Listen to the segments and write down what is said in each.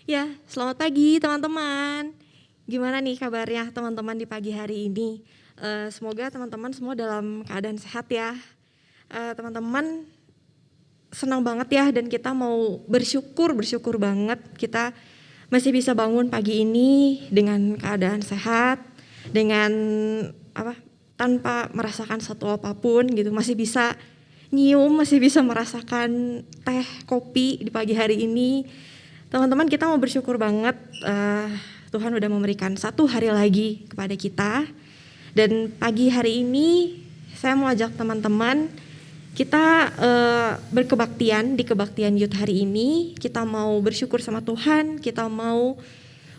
Ya, selamat pagi teman-teman. Gimana nih kabarnya teman-teman di pagi hari ini? Semoga teman-teman semua dalam keadaan sehat ya. Teman-teman senang banget ya dan kita mau bersyukur banget kita masih bisa bangun pagi ini dengan keadaan sehat, dengan tanpa merasakan satu apapun gitu, masih bisa nyium, masih bisa merasakan teh, kopi di pagi hari ini. Teman-teman, kita mau bersyukur banget Tuhan udah memberikan satu hari lagi kepada kita. Dan pagi hari ini saya mau ajak teman-teman kita berkebaktian di kebaktian Youth hari ini. Kita mau bersyukur sama Tuhan, kita mau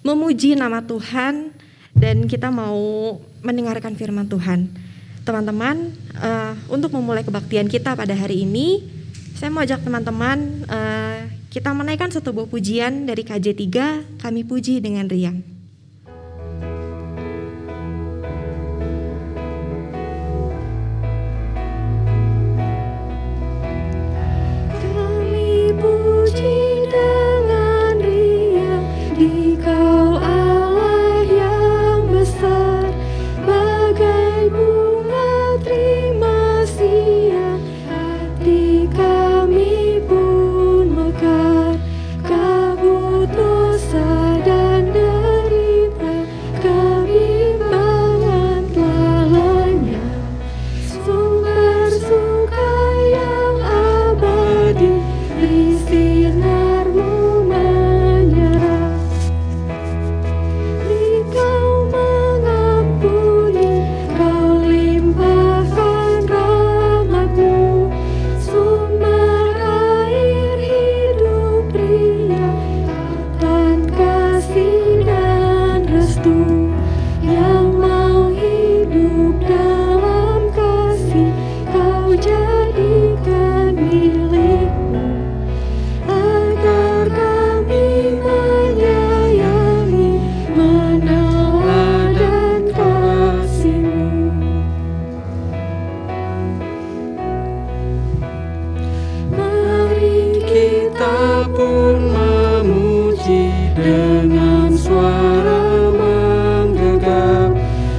memuji nama Tuhan, dan kita mau mendengarkan firman Tuhan. Teman-teman, untuk memulai kebaktian kita pada hari ini, saya mau ajak teman-teman kita menaikkan satu buah pujian dari KJ3, Kami Puji dengan Riang. Kami puji dengan riang, Dikau Allah yang besar, bagai bunga terima siang, hati kami pun mekar, kabut dosa dan derita, kebimbangan telah lenyap, sumber suka yang abadi, di sinar-Mu menyerah. Dikau mengampuni, Kau limpahkan rahmat-Mu, sumber air hidup riang, akan kasih dan restu, yang mau hidup dalam kasih, Kau jadikan milik-Mu, agar kami menyayangi, meneladan kasih-Mu. Mari kita pun memuji dengan suara menggegap,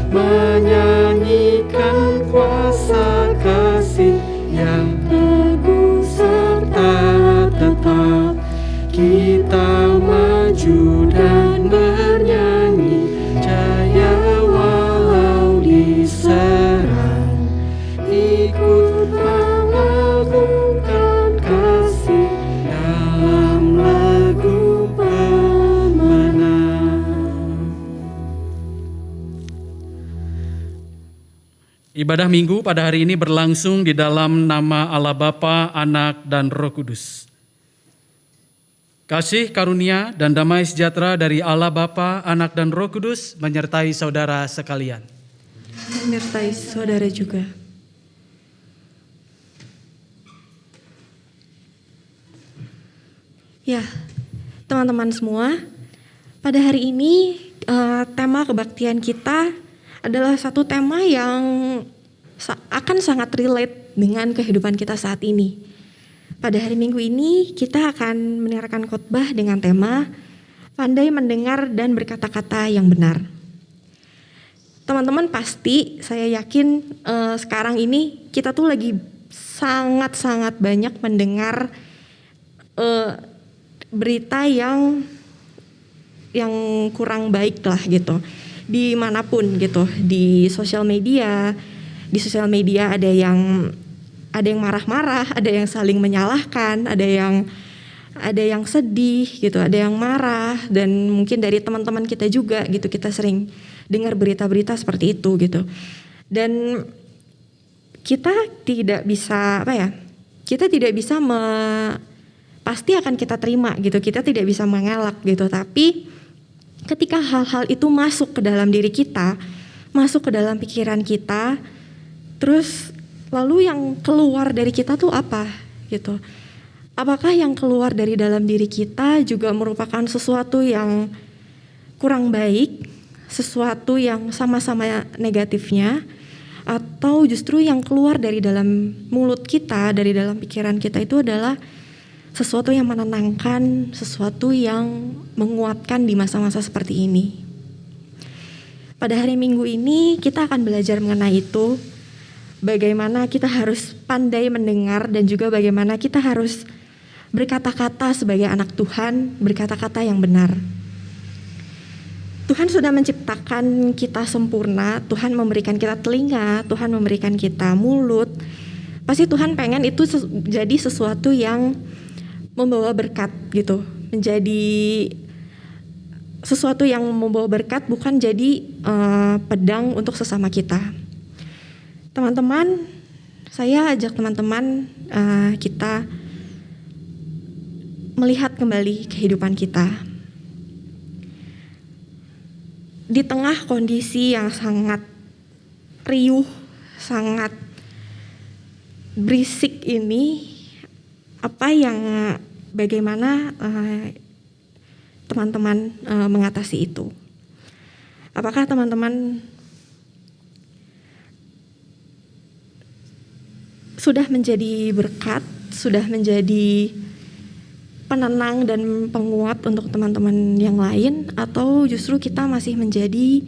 menyanyikan kuasa kasih yang teguh serta tetap. Kita maju dan bernyanyi, jaya walau diserang, ikut mengagungkan kasih dalam lagu pemenang. Ibadah Minggu pada hari ini berlangsung di dalam nama Allah Bapa, Anak, dan Roh Kudus. Kasih karunia dan damai sejahtera dari Allah Bapa, Anak, dan Roh Kudus menyertai saudara sekalian. Menyertai saudara juga. Ya, teman-teman semua, pada hari ini tema kebaktian kita adalah satu tema yang akan sangat relate dengan kehidupan kita saat ini. Pada hari Minggu ini kita akan mendengarkan khotbah dengan tema pandai mendengar dan berkata-kata yang benar. Teman-teman pasti saya yakin sekarang ini kita tuh lagi sangat-sangat banyak mendengar berita yang kurang baik lah gitu, dimanapun gitu, di sosial media ada yang marah-marah, ada yang saling menyalahkan, ada yang sedih gitu, ada yang marah, dan mungkin dari teman-teman kita juga gitu, kita sering dengar berita-berita seperti itu gitu. Dan kita tidak bisa pasti akan kita terima gitu, kita tidak bisa mengelak gitu. Tapi ketika hal-hal itu masuk ke dalam diri kita, masuk ke dalam pikiran kita, terus lalu yang keluar dari kita tuh apa gitu? Apakah yang keluar dari dalam diri kita juga merupakan sesuatu yang kurang baik, sesuatu yang sama-sama negatifnya, atau justru yang keluar dari dalam mulut kita, dari dalam pikiran kita itu adalah sesuatu yang menenangkan, sesuatu yang menguatkan di masa-masa seperti ini. Pada hari Minggu ini kita akan belajar mengenai itu, bagaimana kita harus pandai mendengar dan juga bagaimana kita harus berkata-kata sebagai anak Tuhan, berkata-kata yang benar. Tuhan sudah menciptakan kita sempurna, Tuhan memberikan kita telinga, Tuhan memberikan kita mulut. Pasti Tuhan pengen itu jadi sesuatu yang membawa berkat gitu, menjadi sesuatu yang membawa berkat, bukan jadi pedang untuk sesama kita. Teman-teman, saya ajak teman-teman kita melihat kembali kehidupan kita. Di tengah kondisi yang sangat riuh, sangat berisik ini, bagaimana teman-teman mengatasi itu? Apakah teman-teman sudah menjadi berkat, sudah menjadi penenang dan penguat untuk teman-teman yang lain, atau justru kita masih menjadi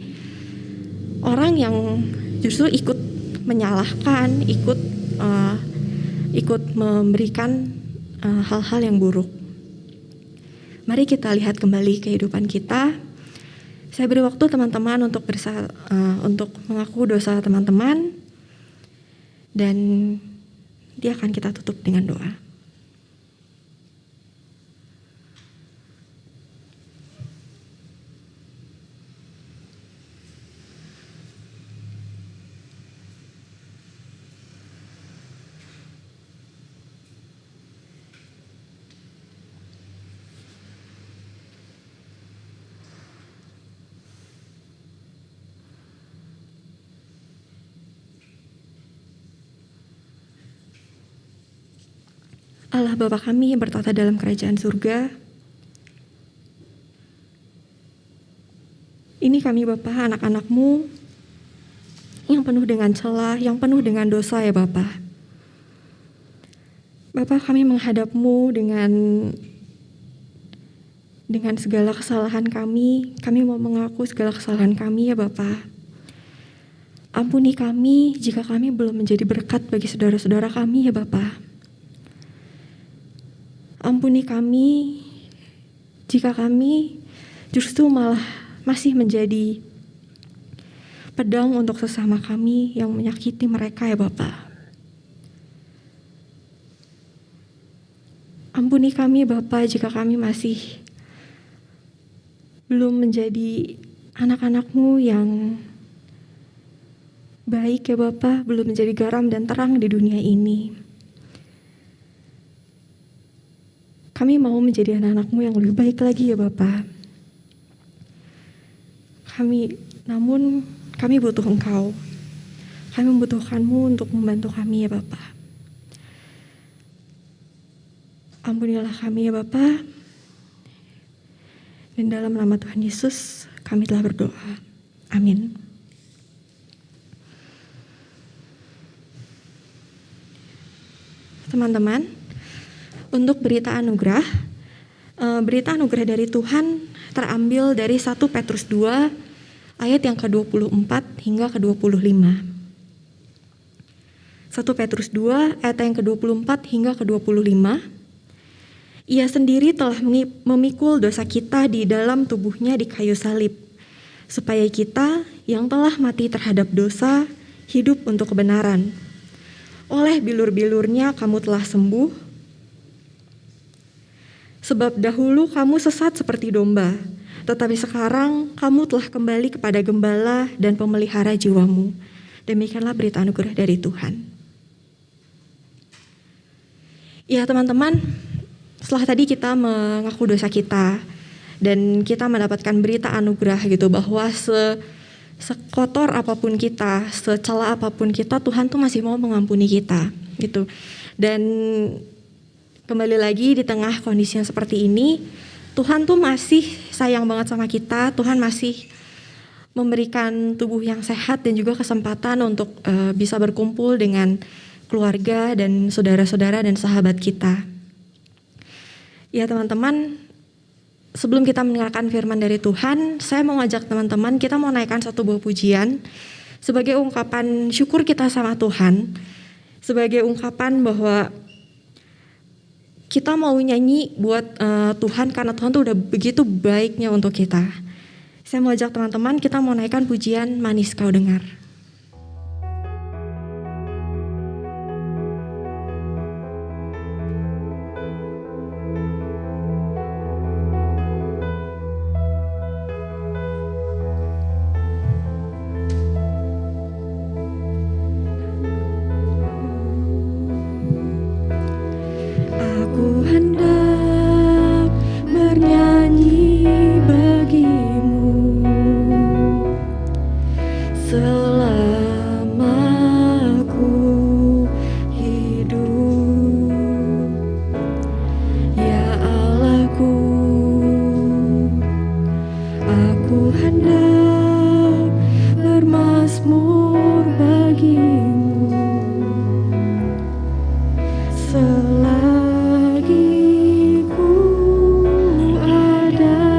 orang yang justru ikut menyalahkan, ikut memberikan hal-hal yang buruk? Mari kita lihat kembali kehidupan kita. Saya beri waktu teman-teman untuk mengaku dosa teman-teman, dan dia akan kita tutup dengan doa. Allah Bapa kami yang bertata dalam kerajaan surga, ini kami Bapa, anak-anak-Mu yang penuh dengan celah, yang penuh dengan dosa ya Bapa. Bapa, kami menghadap-Mu dengan segala kesalahan kami mau mengaku segala kesalahan kami ya Bapa. Ampuni kami jika kami belum menjadi berkat bagi saudara-saudara kami ya Bapa. Ampuni kami jika kami justru malah masih menjadi pedang untuk sesama kami yang menyakiti mereka ya Bapa. Ampuni kami Bapa jika kami masih belum menjadi anak-anak-Mu yang baik ya Bapa, belum menjadi garam dan terang di dunia ini. Kami mau menjadi anak-anak-Mu yang lebih baik lagi ya Bapa. Namun kami butuh Engkau. Kami membutuhkan-Mu untuk membantu kami ya Bapa. Ampunilah kami ya Bapa. Dan dalam nama Tuhan Yesus kami telah berdoa. Amin. Teman-teman, untuk berita anugerah dari Tuhan terambil dari 1 Petrus 2 ayat yang ke-24 hingga ke-25. 1 Petrus 2 ayat yang ke-24 hingga ke-25. Ia sendiri telah memikul dosa kita di dalam tubuhnya di kayu salib, supaya kita yang telah mati terhadap dosa hidup untuk kebenaran. Oleh bilur-bilurnya kamu telah sembuh. Sebab dahulu kamu sesat seperti domba, tetapi sekarang kamu telah kembali kepada gembala dan pemelihara jiwamu. Demikianlah berita anugerah dari Tuhan. Ya teman-teman, setelah tadi kita mengaku dosa kita dan kita mendapatkan berita anugerah gitu, bahwa sekotor apapun kita, secela apapun kita, Tuhan tuh masih mau mengampuni kita gitu. Dan kembali lagi di tengah kondisi yang seperti ini, Tuhan tuh masih sayang banget sama kita. Tuhan masih memberikan tubuh yang sehat dan juga kesempatan untuk bisa berkumpul dengan keluarga dan saudara-saudara dan sahabat kita. Ya teman-teman, sebelum kita mendengarkan firman dari Tuhan, saya mau ngajak teman-teman, kita mau naikkan satu buah pujian sebagai ungkapan syukur kita sama Tuhan, sebagai ungkapan bahwa kita mau nyanyi buat Tuhan karena Tuhan tuh udah begitu baiknya untuk kita. Saya mau ajak teman-teman, kita mau naikkan pujian Manis Kau Dengar. Aku hendak bernyanyi bagimu selama aku hidup, ya Allahku. Aku hendak bermazmur bagimu selagi ku ada.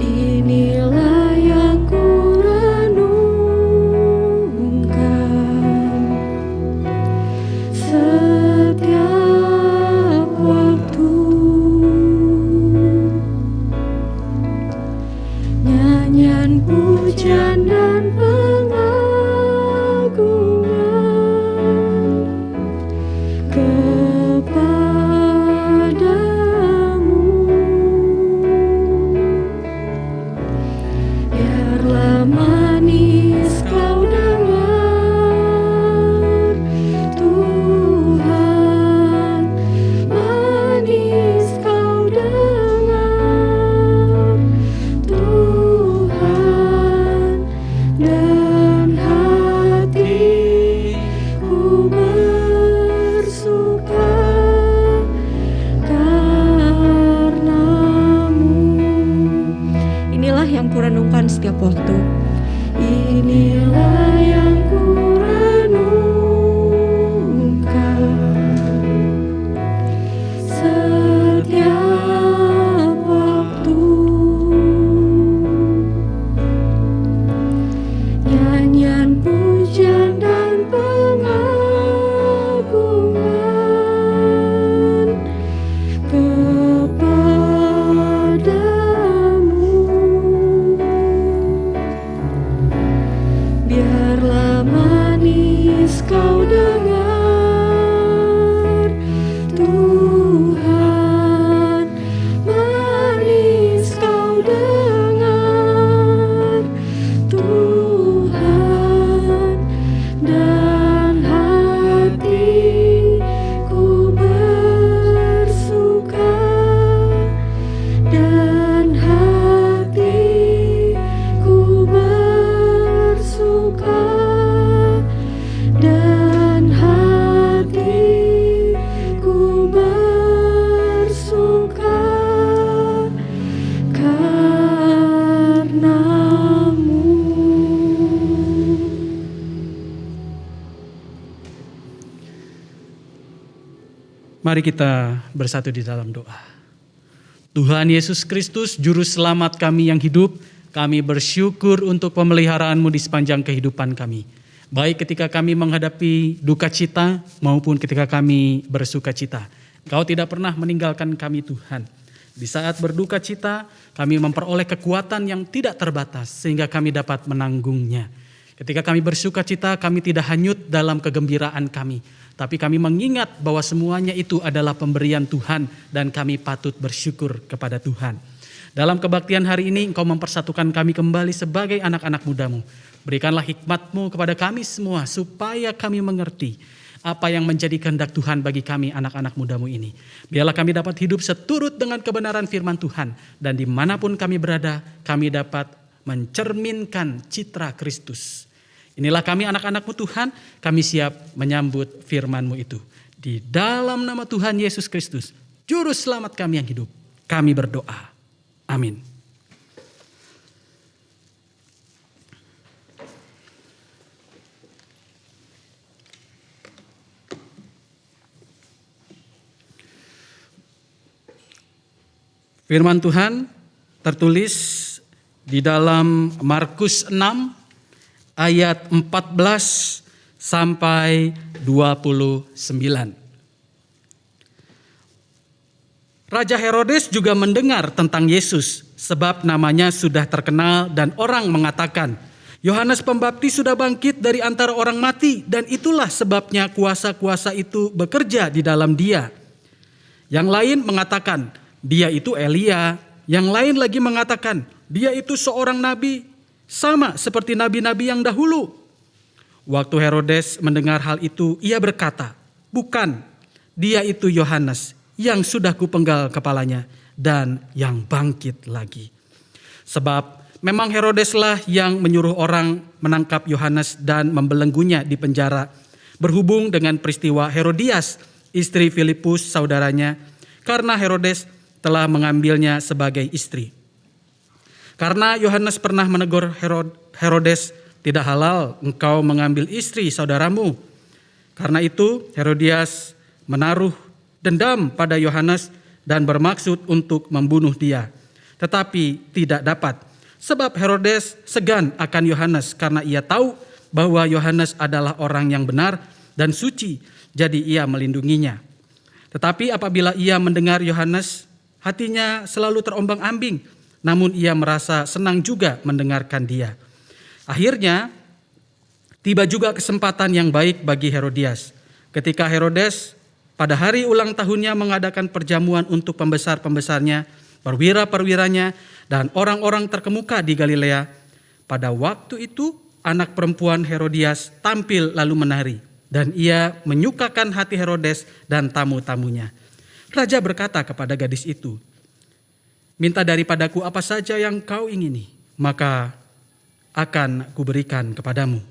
Inilah yang ku renungkan setiap waktu. Nyanyian pujian dan pengagungan kepadamu. Biarlah manis kau dengar, Tuhan, manis kau dengar, Tuhan, dan hatiku bersuka karenamu. Inilah yang kurenungkan setiap waktu. Inilah yang ku renungkan setiap waktu. Nyanyian pujian dan pengagungan kepadamu. Biarlah manis kau dengar, Tuhan, manis kau dengar, Tuhan, dan hatiku bersuka, dan hatiku bersuka, dan hatiku bersuka karenamu. Mari kita bersatu di dalam doa. Tuhan Yesus Kristus, Juru Selamat kami yang hidup, kami bersyukur untuk pemeliharaanmu di sepanjang kehidupan kami. Baik ketika kami menghadapi duka cita maupun ketika kami bersuka cita. Engkau tidak pernah meninggalkan kami Tuhan. Di saat berduka cita, kami memperoleh kekuatan yang tidak terbatas sehingga kami dapat menanggungnya. Ketika kami bersuka cita, kami tidak hanyut dalam kegembiraan kami, tapi kami mengingat bahwa semuanya itu adalah pemberian Tuhan dan kami patut bersyukur kepada Tuhan. Dalam kebaktian hari ini, Engkau mempersatukan kami kembali sebagai anak-anak muda-Mu. Berikanlah hikmat-Mu kepada kami semua supaya kami mengerti apa yang menjadi kehendak Tuhan bagi kami anak-anak muda-Mu ini. Biarlah kami dapat hidup seturut dengan kebenaran firman Tuhan, dan dimanapun kami berada, kami dapat mencerminkan citra Kristus. Inilah kami anak-anak-Mu Tuhan, kami siap menyambut firman-Mu itu. Di dalam nama Tuhan Yesus Kristus, Juru Selamat kami yang hidup, kami berdoa. Amin. Firman Tuhan tertulis di dalam Markus 6 ayat 14 sampai 29. Raja Herodes juga mendengar tentang Yesus sebab namanya sudah terkenal dan orang mengatakan, Yohanes Pembaptis sudah bangkit dari antara orang mati dan itulah sebabnya kuasa-kuasa itu bekerja di dalam dia. Yang lain mengatakan, dia itu Elia. Yang lain lagi mengatakan, dia itu seorang nabi, sama seperti nabi-nabi yang dahulu. Waktu Herodes mendengar hal itu, ia berkata, bukan, dia itu Yohanes yang sudah kupenggal kepalanya dan yang bangkit lagi. Sebab memang Herodeslah yang menyuruh orang menangkap Yohanes dan membelenggunya di penjara, berhubung dengan peristiwa Herodias, istri Filipus saudaranya, karena Herodes telah mengambilnya sebagai istri. Karena Yohanes pernah menegur Herodes, tidak halal engkau mengambil istri saudaramu. Karena itu Herodias menaruh dendam pada Yohanes dan bermaksud untuk membunuh dia. Tetapi tidak dapat. Sebab Herodes segan akan Yohanes karena ia tahu bahwa Yohanes adalah orang yang benar dan suci. Jadi ia melindunginya. Tetapi apabila ia mendengar Yohanes, hatinya selalu terombang-ambing. Namun ia merasa senang juga mendengarkan dia. Akhirnya tiba juga kesempatan yang baik bagi Herodias. Ketika Herodes pada hari ulang tahunnya mengadakan perjamuan untuk pembesar-pembesarnya, perwira-perwiranya, dan orang-orang terkemuka di Galilea. Pada waktu itu anak perempuan Herodias tampil lalu menari. Dan ia menyukakan hati Herodes dan tamu-tamunya. Raja berkata kepada gadis itu, minta daripadaku apa saja yang kau ingini, maka akan kuberikan kepadamu.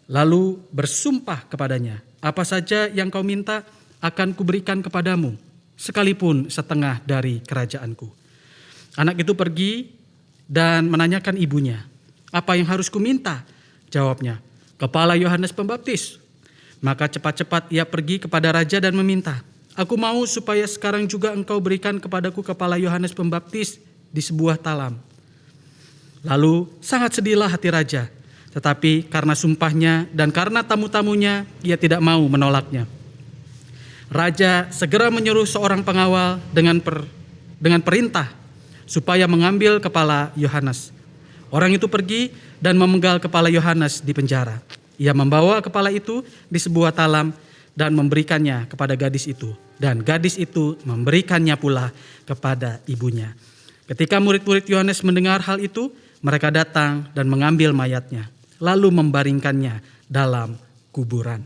Lalu bersumpah kepadanya, apa saja yang kau minta akan kuberikan kepadamu, sekalipun setengah dari kerajaanku. Anak itu pergi dan menanyakan ibunya, apa yang harus kuminta? Jawabnya, kepala Yohanes Pembaptis. Maka cepat-cepat ia pergi kepada raja dan meminta, aku mau supaya sekarang juga engkau berikan kepadaku kepala Yohanes Pembaptis di sebuah talam. Lalu sangat sedihlah hati raja, tetapi karena sumpahnya dan karena tamu-tamunya, ia tidak mau menolaknya. Raja segera menyuruh seorang pengawal dengan perintah supaya mengambil kepala Yohanes. Orang itu pergi dan memenggal kepala Yohanes di penjara. Ia membawa kepala itu di sebuah talam dan memberikannya kepada gadis itu. Dan gadis itu memberikannya pula kepada ibunya. Ketika murid-murid Yohanes mendengar hal itu, mereka datang dan mengambil mayatnya, lalu membaringkannya dalam kuburan.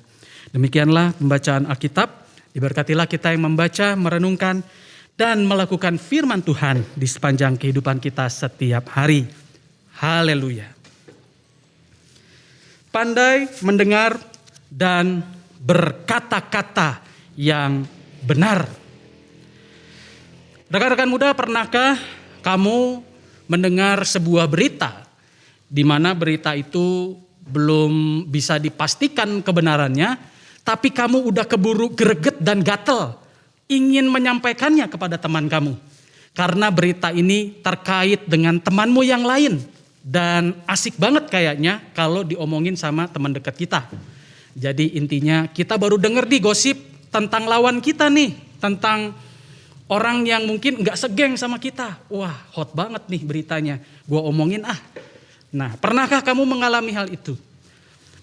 Demikianlah pembacaan Alkitab. Diberkatilah kita yang membaca, merenungkan, dan melakukan firman Tuhan di sepanjang kehidupan kita setiap hari. Haleluya. Pandai mendengar dan berkata-kata yang benar. Rekan-rekan muda, pernahkah kamu mendengar sebuah berita di mana berita itu belum bisa dipastikan kebenarannya, tapi kamu udah keburu greget dan gatel ingin menyampaikannya kepada teman kamu. Karena berita ini terkait dengan temanmu yang lain dan asik banget kayaknya kalau diomongin sama teman dekat kita. Jadi intinya kita baru denger di gosip tentang lawan kita nih, tentang orang yang mungkin gak segeng sama kita. Wah, hot banget nih beritanya, gua omongin ah. Nah, pernahkah kamu mengalami hal itu?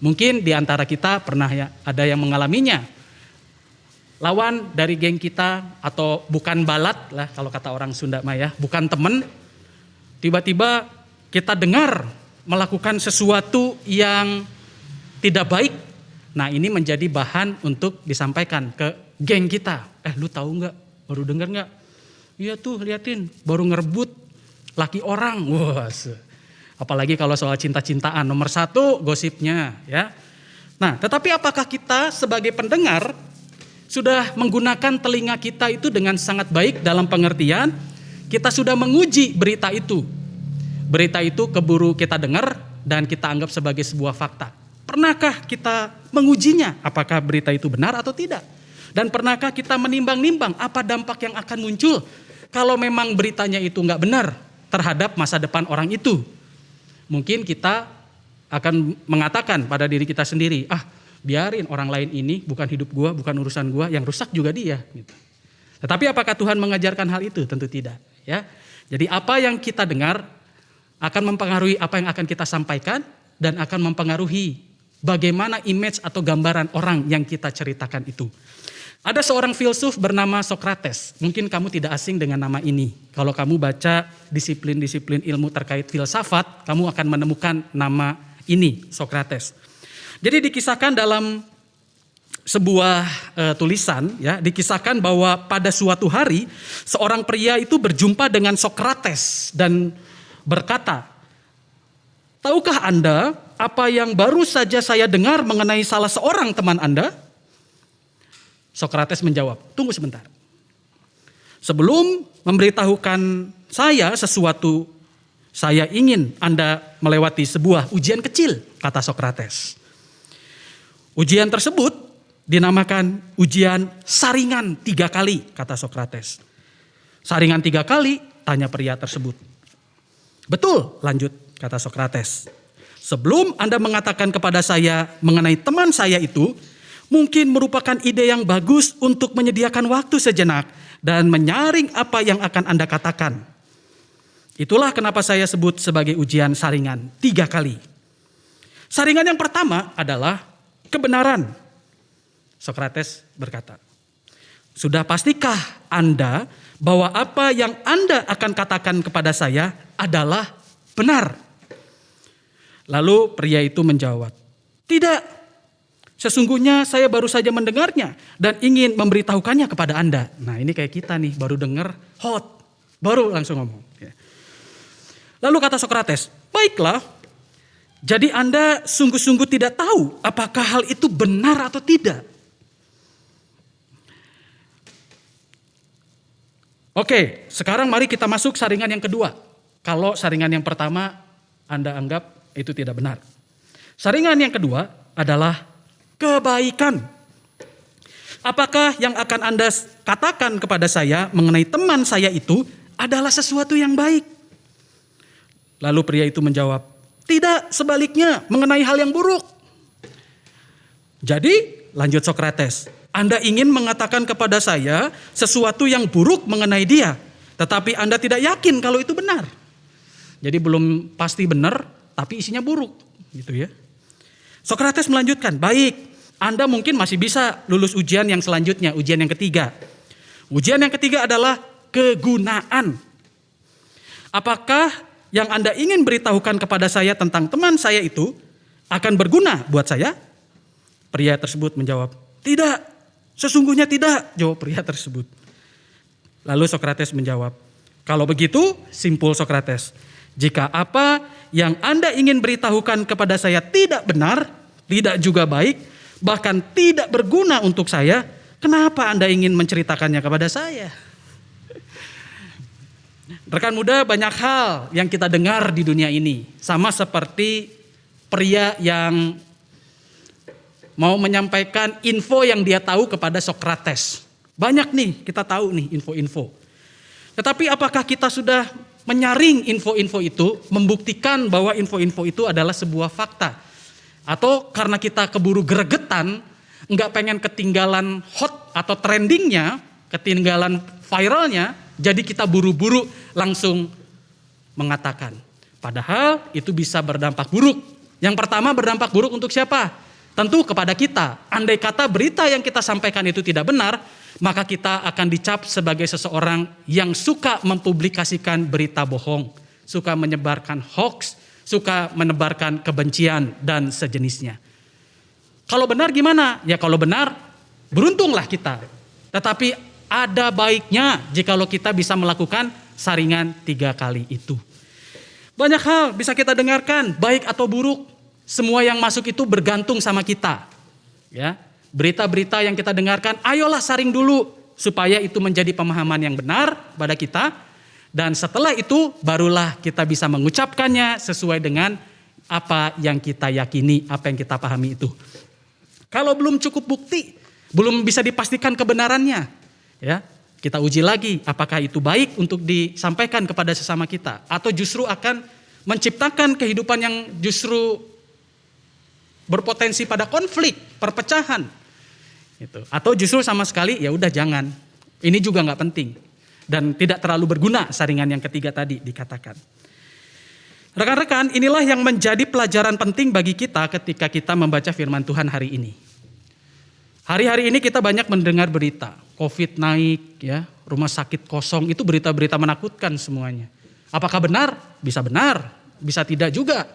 Mungkin di antara kita pernah ya, ada yang mengalaminya. Lawan dari geng kita atau bukan balat lah kalau kata orang Sunda Maya, bukan temen. Tiba-tiba kita dengar melakukan sesuatu yang tidak baik. Nah, ini menjadi bahan untuk disampaikan ke geng kita. Lu tahu nggak? Baru dengar nggak? Iya tuh, liatin, baru ngerebut laki orang. Wah, apalagi kalau soal cinta-cintaan, nomor 1 gosipnya ya. Nah, tetapi apakah kita sebagai pendengar sudah menggunakan telinga kita itu dengan sangat baik dalam pengertian kita sudah menguji berita itu. Berita itu keburu kita dengar dan kita anggap sebagai sebuah fakta. Pernahkah kita mengujinya apakah berita itu benar atau tidak? Dan pernahkah kita menimbang-nimbang apa dampak yang akan muncul kalau memang beritanya itu nggak benar terhadap masa depan orang itu, mungkin kita akan mengatakan pada diri kita sendiri, biarin orang lain ini, bukan hidup gua, bukan urusan gua, yang rusak juga dia. Gitu. Tetapi apakah Tuhan mengajarkan hal itu? Tentu tidak. Ya. Jadi apa yang kita dengar akan mempengaruhi apa yang akan kita sampaikan dan akan mempengaruhi bagaimana image atau gambaran orang yang kita ceritakan itu. Ada seorang filsuf bernama Socrates. Mungkin kamu tidak asing dengan nama ini. Kalau kamu baca disiplin-disiplin ilmu terkait filsafat, kamu akan menemukan nama ini, Socrates. Jadi dikisahkan dalam sebuah tulisan, ya, dikisahkan bahwa pada suatu hari seorang pria itu berjumpa dengan Socrates dan berkata, "Tahukah Anda apa yang baru saja saya dengar mengenai salah seorang teman Anda?" Socrates menjawab, "Tunggu sebentar. Sebelum memberitahukan saya sesuatu, saya ingin Anda melewati sebuah ujian kecil," kata Socrates. Ujian tersebut dinamakan ujian saringan 3 kali, kata Socrates. "Saringan 3 kali?" tanya pria tersebut. "Betul," lanjut kata Socrates. "Sebelum Anda mengatakan kepada saya mengenai teman saya itu, mungkin merupakan ide yang bagus untuk menyediakan waktu sejenak dan menyaring apa yang akan Anda katakan. Itulah kenapa saya sebut sebagai ujian saringan 3 kali. Saringan yang pertama adalah kebenaran." Socrates berkata, "Sudah pastikah Anda bahwa apa yang Anda akan katakan kepada saya adalah benar?" Lalu pria itu menjawab, "Tidak. Sesungguhnya saya baru saja mendengarnya dan ingin memberitahukannya kepada Anda." Nah, ini kayak kita nih, baru dengar hot, baru langsung ngomong. Lalu kata Socrates, "Baiklah, jadi Anda sungguh-sungguh tidak tahu apakah hal itu benar atau tidak." Oke, sekarang mari kita masuk saringan yang kedua. Kalau saringan yang pertama Anda anggap itu tidak benar. Saringan yang kedua adalah kebaikan. Apakah yang akan Anda katakan kepada saya mengenai teman saya itu adalah sesuatu yang baik? Lalu pria itu menjawab, "Tidak, sebaliknya mengenai hal yang buruk." Jadi, lanjut Socrates, "Anda ingin mengatakan kepada saya sesuatu yang buruk mengenai dia, tetapi Anda tidak yakin kalau itu benar." Jadi belum pasti benar, tapi isinya buruk, gitu ya. Socrates melanjutkan, "Baik, Anda mungkin masih bisa lulus ujian yang selanjutnya, ujian yang ketiga. Ujian yang ketiga adalah kegunaan. Apakah yang Anda ingin beritahukan kepada saya tentang teman saya itu akan berguna buat saya?" Pria tersebut menjawab, "Tidak, sesungguhnya tidak," jawab pria tersebut. Lalu Socrates menjawab, "Kalau begitu," simpul Socrates, "jika apa yang Anda ingin beritahukan kepada saya tidak benar, tidak juga baik, bahkan tidak berguna untuk saya, kenapa Anda ingin menceritakannya kepada saya?" Rekan muda, banyak hal yang kita dengar di dunia ini. Sama seperti pria yang mau menyampaikan info yang dia tahu kepada Socrates. Banyak nih kita tahu nih info-info. Tetapi apakah kita sudah menyaring info-info itu, membuktikan bahwa info-info itu adalah sebuah fakta? Atau karena kita keburu gregetan, nggak pengen ketinggalan hot atau trendingnya, ketinggalan viralnya, jadi kita buru-buru langsung mengatakan. Padahal itu bisa berdampak buruk. Yang pertama, berdampak buruk untuk siapa? Tentu kepada kita. Andai kata berita yang kita sampaikan itu tidak benar, maka kita akan dicap sebagai seseorang yang suka mempublikasikan berita bohong, suka menyebarkan hoax, suka menebarkan kebencian dan sejenisnya. Kalau benar gimana? Ya kalau benar, beruntunglah kita. Tetapi ada baiknya jikalau kita bisa melakukan saringan 3 kali itu. Banyak hal bisa kita dengarkan, baik atau buruk. Semua yang masuk itu bergantung sama kita. Ya, berita-berita yang kita dengarkan, ayolah saring dulu supaya itu menjadi pemahaman yang benar pada kita. Dan setelah itu barulah kita bisa mengucapkannya sesuai dengan apa yang kita yakini, apa yang kita pahami itu. Kalau belum cukup bukti, belum bisa dipastikan kebenarannya, ya, Kita uji lagi apakah itu baik untuk disampaikan kepada sesama kita, atau justru akan menciptakan kehidupan yang justru berpotensi pada konflik, perpecahan. Gitu. Atau justru sama sekali ya udah jangan. Ini juga nggak penting dan tidak terlalu berguna saringan yang ketiga tadi dikatakan. Rekan-rekan, inilah yang menjadi pelajaran penting bagi kita ketika kita membaca firman Tuhan hari ini. Hari-hari ini kita banyak mendengar berita, COVID naik, ya, rumah sakit kosong, itu berita-berita menakutkan semuanya. Apakah benar? Bisa benar, bisa tidak juga.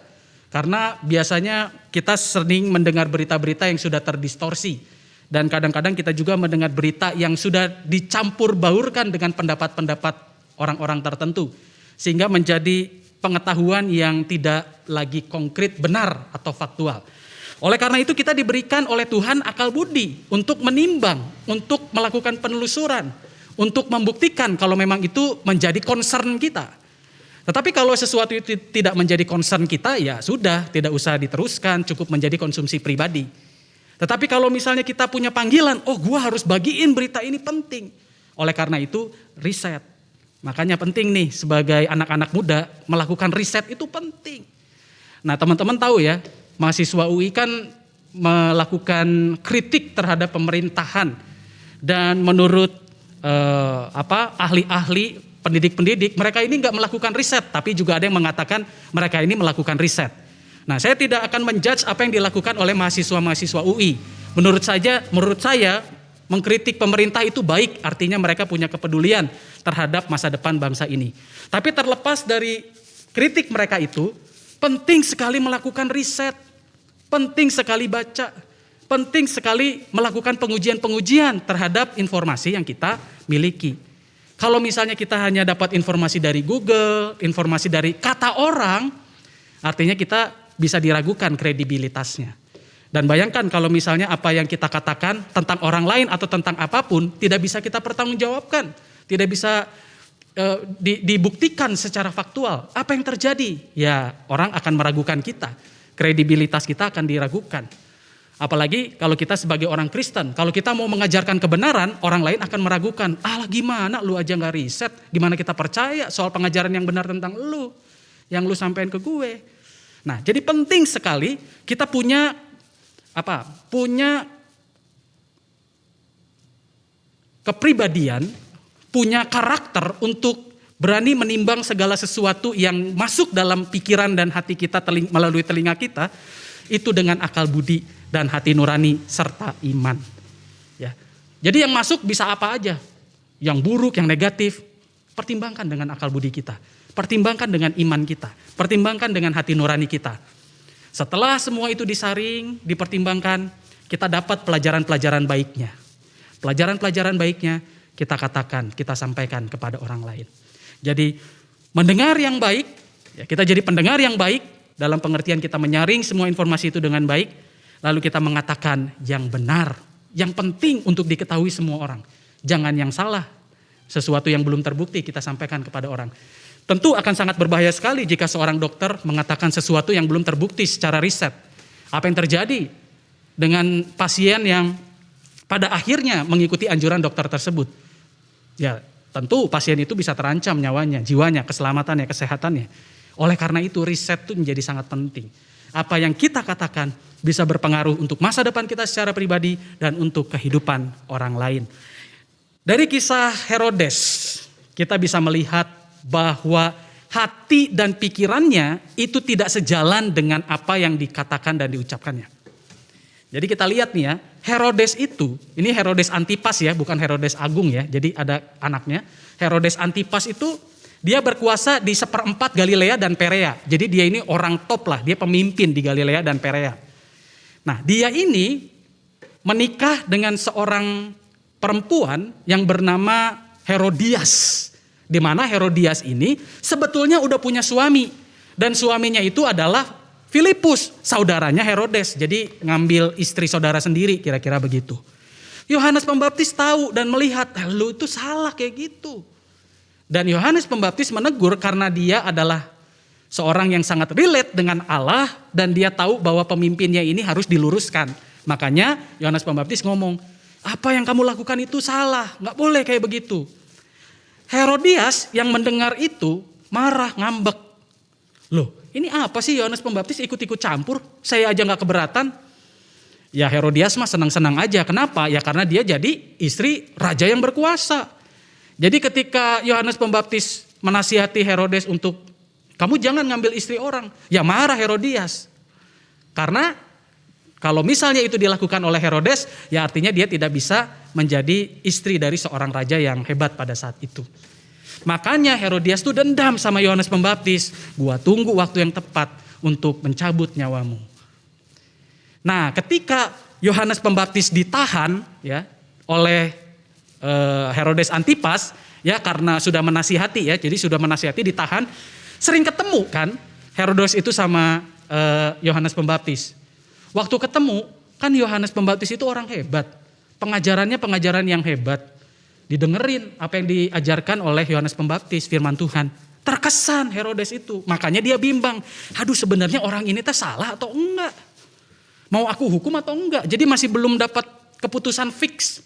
Karena biasanya kita sering mendengar berita-berita yang sudah terdistorsi. Dan kadang-kadang kita juga mendengar berita yang sudah dicampur baurkan dengan pendapat-pendapat orang-orang tertentu. Sehingga menjadi pengetahuan yang tidak lagi konkret, benar atau faktual. Oleh karena itu kita diberikan oleh Tuhan akal budi untuk menimbang, untuk melakukan penelusuran, untuk membuktikan kalau memang itu menjadi concern kita. Tetapi kalau sesuatu itu tidak menjadi concern kita, ya sudah, tidak usah diteruskan, cukup menjadi konsumsi pribadi. Tetapi kalau misalnya kita punya panggilan, oh gua harus bagiin berita ini penting. Oleh karena itu riset. Makanya penting nih sebagai anak-anak muda melakukan riset itu penting. Nah teman-teman tahu ya, mahasiswa UI kan melakukan kritik terhadap pemerintahan. Dan menurut ahli-ahli, pendidik-pendidik, mereka ini nggak melakukan riset, tapi juga ada yang mengatakan mereka ini melakukan riset. Nah, saya tidak akan menjudge apa yang dilakukan oleh mahasiswa-mahasiswa UI. Menurut saya mengkritik pemerintah itu baik, artinya mereka punya kepedulian terhadap masa depan bangsa ini. Tapi terlepas dari kritik mereka itu, penting sekali melakukan riset, penting sekali baca, penting sekali melakukan pengujian-pengujian terhadap informasi yang kita miliki. Kalau misalnya kita hanya dapat informasi dari Google, informasi dari kata orang, artinya kita bisa diragukan kredibilitasnya. Dan bayangkan kalau misalnya apa yang kita katakan tentang orang lain atau tentang apapun tidak bisa kita pertanggungjawabkan, tidak bisa dibuktikan secara faktual. Apa yang terjadi? Ya orang akan meragukan kita, kredibilitas kita akan diragukan. Apalagi kalau kita sebagai orang Kristen, kalau kita mau mengajarkan kebenaran, orang lain akan meragukan. Gimana lu aja gak riset, gimana kita percaya soal pengajaran yang benar tentang lu, yang lu sampein ke gue. Nah, jadi penting sekali kita punya kepribadian, punya karakter untuk berani menimbang segala sesuatu yang masuk dalam pikiran dan hati kita melalui telinga kita, itu dengan akal budi dan hati nurani serta iman. Ya. Jadi yang masuk bisa apa aja, yang buruk, yang negatif, pertimbangkan dengan akal budi kita. Pertimbangkan dengan iman kita, pertimbangkan dengan hati nurani kita. Setelah semua itu disaring, dipertimbangkan, kita dapat pelajaran-pelajaran baiknya. Pelajaran-pelajaran baiknya kita katakan, kita sampaikan kepada orang lain. Jadi mendengar yang baik, ya kita jadi pendengar yang baik dalam pengertian kita menyaring semua informasi itu dengan baik, lalu kita mengatakan yang benar, yang penting untuk diketahui semua orang. Jangan yang salah, sesuatu yang belum terbukti kita sampaikan kepada orang. Tentu akan sangat berbahaya sekali jika seorang dokter mengatakan sesuatu yang belum terbukti secara riset. Apa yang terjadi dengan pasien yang pada akhirnya mengikuti anjuran dokter tersebut? Ya tentu pasien itu bisa terancam nyawanya, jiwanya, keselamatannya, kesehatannya. Oleh karena itu riset itu menjadi sangat penting. Apa yang kita katakan bisa berpengaruh untuk masa depan kita secara pribadi dan untuk kehidupan orang lain. Dari kisah Herodes kita bisa melihat bahwa hati dan pikirannya itu tidak sejalan dengan apa yang dikatakan dan diucapkannya. Jadi kita lihat nih ya, Herodes itu, ini Herodes Antipas ya, bukan Herodes Agung ya, jadi ada anaknya. Herodes Antipas itu dia berkuasa di 1/4 Galilea dan Perea. Jadi dia ini orang top lah, dia pemimpin di Galilea dan Perea. Nah dia ini menikah dengan seorang perempuan yang bernama Herodias. Di mana Herodias ini sebetulnya udah punya suami. Dan suaminya itu adalah Filipus, saudaranya Herodes. Jadi ngambil istri saudara sendiri, kira-kira begitu. Yohanes Pembaptis tahu dan melihat, lu itu salah kayak gitu. Dan Yohanes Pembaptis menegur karena dia adalah seorang yang sangat relate dengan Allah. Dan dia tahu bahwa pemimpinnya ini harus diluruskan. Makanya Yohanes Pembaptis ngomong, Apa yang kamu lakukan itu salah, nggak boleh kayak begitu. Herodias yang mendengar itu marah, ngambek. Loh, ini apa sih Yohanes Pembaptis ikut-ikut campur? Saya aja nggak keberatan. Ya Herodias mah senang-senang aja. Kenapa? Ya karena dia jadi istri raja yang berkuasa. Jadi ketika Yohanes Pembaptis menasihati Herodes untuk kamu jangan ngambil istri orang, ya marah Herodias. Karena kalau misalnya itu dilakukan oleh Herodes, ya artinya dia tidak bisa menjadi istri dari seorang raja yang hebat pada saat itu. Makanya Herodias tuh dendam sama Yohanes Pembaptis. Gua tunggu waktu yang tepat untuk mencabut nyawamu. Nah, ketika Yohanes Pembaptis ditahan ya oleh Herodes Antipas ya karena sudah menasihati ya, jadi sudah menasihati ditahan, sering ketemu kan Herodes itu sama Yohanes Pembaptis. Waktu ketemu kan Yohanes Pembaptis itu orang hebat, pengajarannya pengajaran yang hebat, didengerin apa yang diajarkan oleh Yohanes Pembaptis, firman Tuhan. Terkesan Herodes itu, makanya dia bimbang, aduh sebenarnya orang ini teh salah atau enggak? Mau aku hukum atau enggak? Jadi masih belum dapat keputusan fix.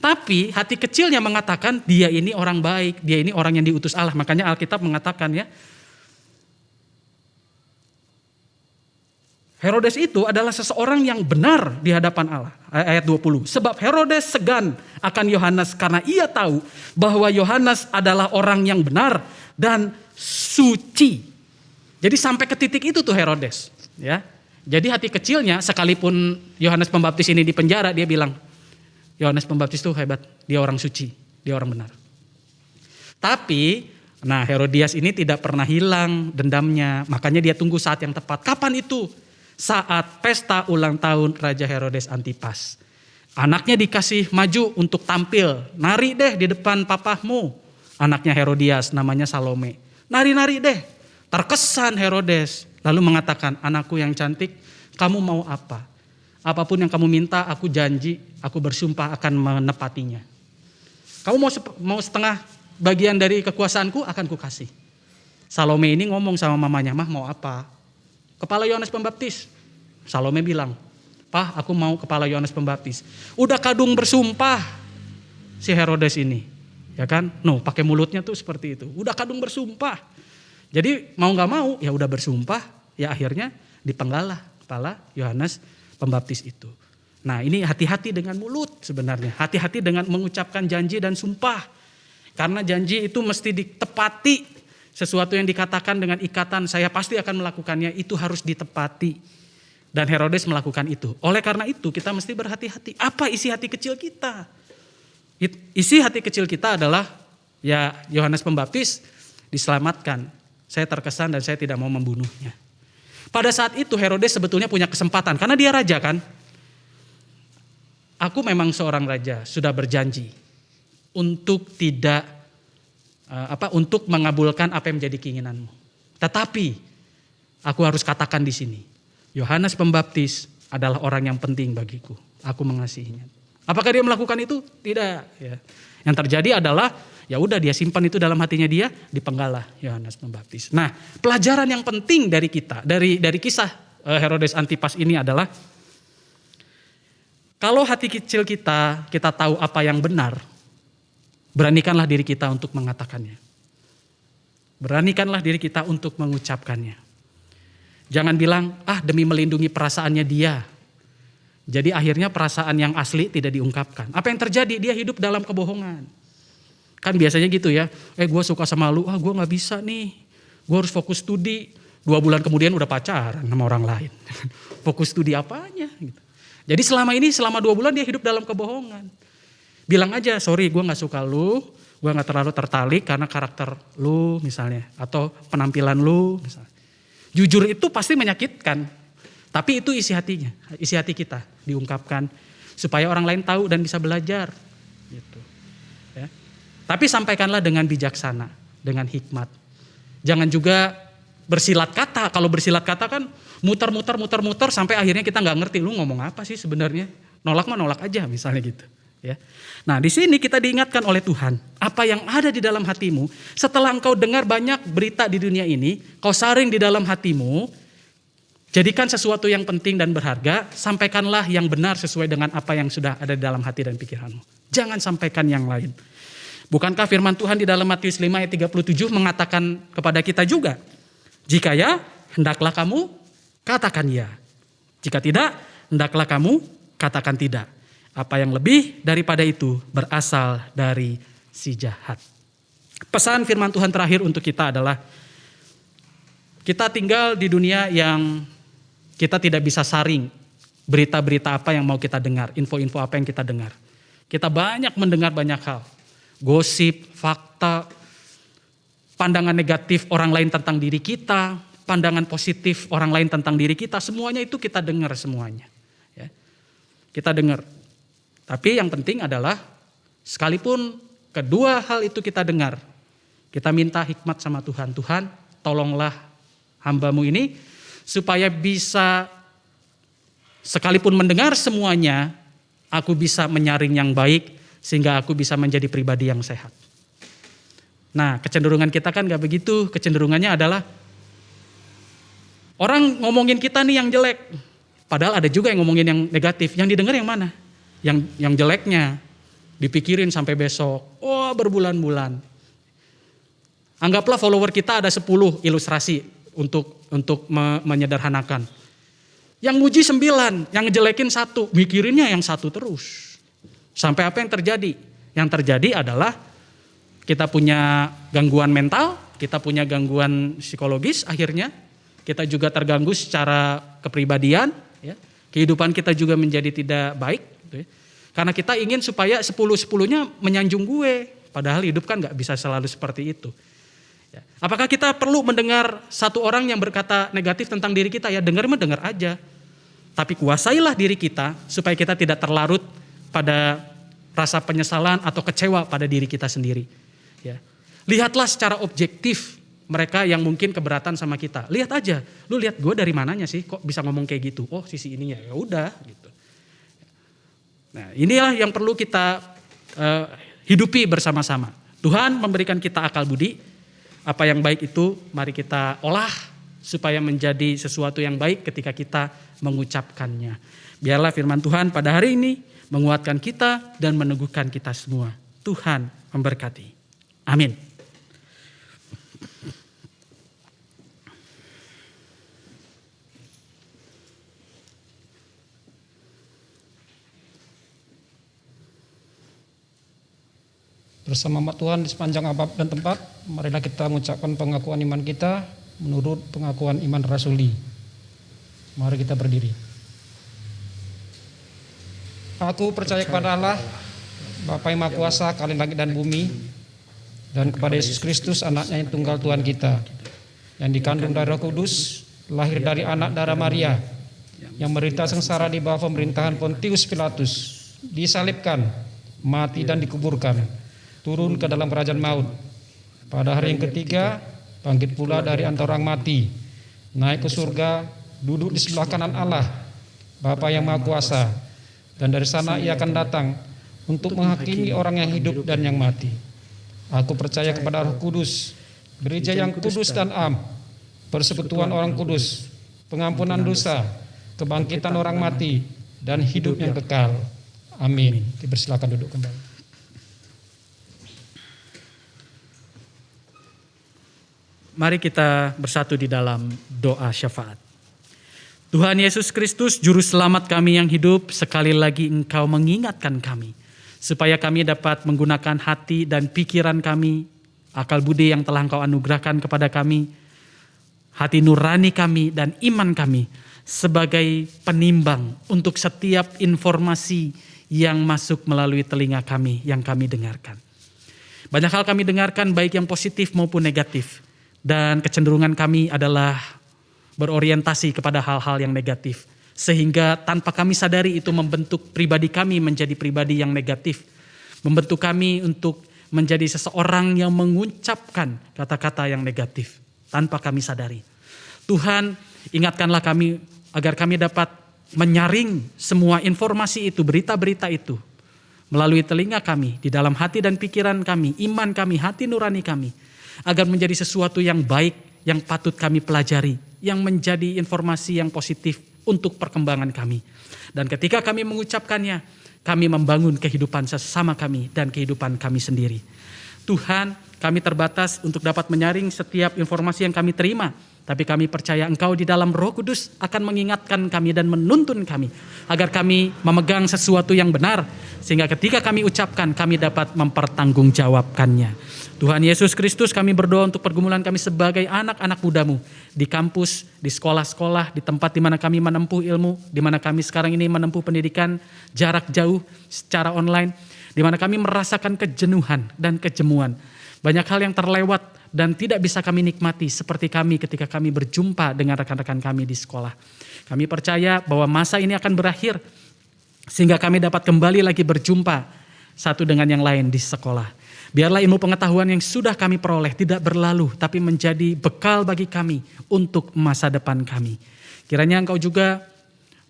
Tapi hati kecilnya mengatakan dia ini orang baik, dia ini orang yang diutus Allah. Makanya Alkitab mengatakan ya, Herodes itu adalah seseorang yang benar di hadapan Allah. Ayat 20. Sebab Herodes segan akan Yohanes karena ia tahu bahwa Yohanes adalah orang yang benar dan suci. Jadi sampai ke titik itu tuh Herodes, ya. Jadi hati kecilnya sekalipun Yohanes Pembaptis ini di penjara, dia bilang, Yohanes Pembaptis itu hebat, dia orang suci, dia orang benar. Tapi, nah Herodias ini tidak pernah hilang dendamnya, makanya dia tunggu saat yang tepat. Kapan itu? Saat pesta ulang tahun Raja Herodes Antipas. Anaknya dikasih maju untuk tampil, nari deh di depan papahmu. Anaknya Herodias namanya Salome. Nari-nari deh, terkesan Herodes. Lalu mengatakan, anakku yang cantik, kamu mau apa? Apapun yang kamu minta, aku janji, aku bersumpah akan menepatinya. Kamu mau setengah bagian dari kekuasaanku, akan kukasih. Salome ini ngomong sama mamanya, mah mau apa? Kepala Yohanes Pembaptis. Salome bilang, Pah, aku mau kepala Yohanes Pembaptis. Udah kadung bersumpah si Herodes ini, ya kan? No, pakai mulutnya tuh seperti itu. Udah kadung bersumpah. Jadi mau nggak mau ya udah bersumpah, ya akhirnya dipenggalah kepala Yohanes Pembaptis itu. Nah ini hati-hati dengan mulut sebenarnya, hati-hati dengan mengucapkan janji dan sumpah. Karena janji itu mesti ditepati, sesuatu yang dikatakan dengan ikatan saya pasti akan melakukannya itu harus ditepati. Dan Herodes melakukan itu. Oleh karena itu kita mesti berhati-hati. Apa isi hati kecil kita? Isi hati kecil kita adalah ya Yohanes Pembaptis diselamatkan. Saya terkesan dan saya tidak mau membunuhnya. Pada saat itu Herodes sebetulnya punya kesempatan karena dia raja kan. Aku memang seorang raja, sudah berjanji untuk tidak untuk mengabulkan apa yang menjadi keinginanmu. Tetapi aku harus katakan di sini, Yohanes Pembaptis adalah orang yang penting bagiku. Aku mengasihinya. Apakah dia melakukan itu? Tidak. Ya. Yang terjadi adalah ya udah dia simpan itu dalam hatinya dia, dipenggalah Yohanes Pembaptis. Nah, pelajaran yang penting dari kita, dari kisah Herodes Antipas ini adalah kalau hati kecil kita tahu apa yang benar, beranikanlah diri kita untuk mengatakannya. Beranikanlah diri kita untuk mengucapkannya. Jangan bilang, demi melindungi perasaannya dia. Jadi akhirnya perasaan yang asli tidak diungkapkan. Apa yang terjadi? Dia hidup dalam kebohongan. Kan biasanya gitu ya, gue suka sama lu, gue gak bisa nih. Gue harus fokus studi. 2 bulan kemudian udah pacaran sama orang lain. Fokus studi apanya gitu. Jadi selama 2 bulan dia hidup dalam kebohongan. Bilang aja, sorry gue gak suka lu, gue gak terlalu tertarik karena karakter lu misalnya. Atau penampilan lu misalnya. Jujur itu pasti menyakitkan. Tapi itu isi hatinya, isi hati kita diungkapkan. Supaya orang lain tahu dan bisa belajar. Gitu. Ya. Tapi sampaikanlah dengan bijaksana, dengan hikmat. Jangan juga bersilat kata. Kalau bersilat kata kan muter sampai akhirnya kita nggak ngerti lu ngomong apa sih sebenarnya. Nolak mah nolak aja misalnya gitu. Ya. Nah di sini kita diingatkan oleh Tuhan apa yang ada di dalam hatimu. Setelah engkau dengar banyak berita di dunia ini, kau saring di dalam hatimu. Jadikan sesuatu yang penting dan berharga, sampaikanlah yang benar sesuai dengan apa yang sudah ada di dalam hati dan pikiranmu. Jangan sampaikan yang lain. Bukankah firman Tuhan di dalam Matius 5 ayat 37 mengatakan kepada kita juga, jika ya, hendaklah kamu katakan ya. Jika tidak, hendaklah kamu katakan tidak. Apa yang lebih daripada itu berasal dari si jahat. Pesan firman Tuhan terakhir untuk kita adalah, kita tinggal di dunia yang kita tidak bisa saring berita-berita apa yang mau kita dengar, info-info apa yang kita dengar. Kita banyak mendengar banyak hal, gosip, fakta, pandangan negatif orang lain tentang diri kita, pandangan positif orang lain tentang diri kita, semuanya itu kita dengar semuanya. Ya. Kita dengar. Tapi yang penting adalah, sekalipun kedua hal itu kita dengar, kita minta hikmat sama Tuhan. Tuhan, tolonglah hamba-Mu ini supaya bisa sekalipun mendengar semuanya, aku bisa menyaring yang baik sehingga aku bisa menjadi pribadi yang sehat. Nah, kecenderungan kita kan gak begitu. Kecenderungannya adalah orang ngomongin kita nih yang jelek. Padahal ada juga yang ngomongin yang negatif. Yang didengar yang mana? Yang jeleknya dipikirin sampai besok. Oh, berbulan-bulan. Anggaplah follower kita ada 10 ilustrasi untuk menyederhanakan. Yang muji 9, yang ngejelekin 1, mikirinnya yang 1 terus. Sampai apa yang terjadi? Yang terjadi adalah kita punya gangguan mental, kita punya gangguan psikologis akhirnya. Kita juga terganggu secara kepribadian, ya. Kehidupan kita juga menjadi tidak baik. Gitu ya. Karena kita ingin supaya 10-10-nya menyanjung gue. Padahal hidup kan gak bisa selalu seperti itu. Ya. Apakah kita perlu mendengar satu orang yang berkata negatif tentang diri kita? Ya dengar aja. Tapi kuasailah diri kita supaya kita tidak terlarut pada rasa penyesalan atau kecewa pada diri kita sendiri. Ya. Lihatlah secara objektif mereka yang mungkin keberatan sama kita. Lihat aja, lu lihat gue dari mananya sih kok bisa ngomong kayak gitu. Oh sisi ininya, ya udah gitu. Nah inilah yang perlu kita hidupi bersama-sama. Tuhan memberikan kita akal budi. Apa yang baik itu mari kita olah supaya menjadi sesuatu yang baik ketika kita mengucapkannya. Biarlah firman Tuhan pada hari ini menguatkan kita dan meneguhkan kita semua. Tuhan memberkati. Amin. Bersama Tuhan di sepanjang abad dan tempat, marilah kita mengucapkan pengakuan iman kita menurut pengakuan iman rasuli. Mari kita berdiri. Aku percaya kepada Allah, Bapa yang Maha Kuasa, Khalil langit dan bumi, dan kepada Yesus Kristus, anaknya yang tunggal Tuhan kita, yang dikandung dari Roh Kudus, lahir dari anak darah Maria, yang menderita sengsara di bawah pemerintahan Pontius Pilatus, disalibkan, mati dan dikuburkan, turun ke dalam kerajaan maut. Pada hari yang ketiga, bangkit pula dari antara orang mati, naik ke surga, duduk di sebelah kanan Allah, Bapa yang Maha Kuasa, dan dari sana ia akan datang untuk menghakimi orang yang hidup dan yang mati. Aku percaya kepada Roh Kudus, gereja yang kudus dan am, persekutuan orang kudus, pengampunan dosa, kebangkitan orang mati, dan hidup yang kekal. Amin. Dipersilakan duduk kembali. Mari kita bersatu di dalam doa syafaat. Tuhan Yesus Kristus, Juru Selamat kami yang hidup, sekali lagi Engkau mengingatkan kami, supaya kami dapat menggunakan hati dan pikiran kami, akal budi yang telah Engkau anugerahkan kepada kami, hati nurani kami dan iman kami, sebagai penimbang untuk setiap informasi yang masuk melalui telinga kami, yang kami dengarkan. Banyak hal kami dengarkan, baik yang positif maupun negatif. Dan kecenderungan kami adalah berorientasi kepada hal-hal yang negatif. Sehingga tanpa kami sadari itu membentuk pribadi kami menjadi pribadi yang negatif. Membentuk kami untuk menjadi seseorang yang mengucapkan kata-kata yang negatif. Tanpa kami sadari. Tuhan, ingatkanlah kami agar kami dapat menyaring semua informasi itu, berita-berita itu. Melalui telinga kami, di dalam hati dan pikiran kami, iman kami, hati nurani kami. Agar menjadi sesuatu yang baik, yang patut kami pelajari, yang menjadi informasi yang positif untuk perkembangan kami. Dan ketika kami mengucapkannya, kami membangun kehidupan sesama kami dan kehidupan kami sendiri. Tuhan, kami terbatas untuk dapat menyaring setiap informasi yang kami terima. Tapi kami percaya Engkau di dalam Roh Kudus akan mengingatkan kami dan menuntun kami agar kami memegang sesuatu yang benar, sehingga ketika kami ucapkan kami dapat mempertanggungjawabkannya. Tuhan Yesus Kristus, kami berdoa untuk pergumulan kami sebagai anak-anak muda-Mu di kampus, di sekolah-sekolah, di tempat di mana kami menempuh ilmu, di mana kami sekarang ini menempuh pendidikan jarak jauh secara online, di mana kami merasakan kejenuhan dan kejemuan. Banyak hal yang terlewat dan tidak bisa kami nikmati seperti kami ketika kami berjumpa dengan rekan-rekan kami di sekolah. Kami percaya bahwa masa ini akan berakhir sehingga kami dapat kembali lagi berjumpa satu dengan yang lain di sekolah. Biarlah ilmu pengetahuan yang sudah kami peroleh tidak berlalu tapi menjadi bekal bagi kami untuk masa depan kami. Kiranya Engkau juga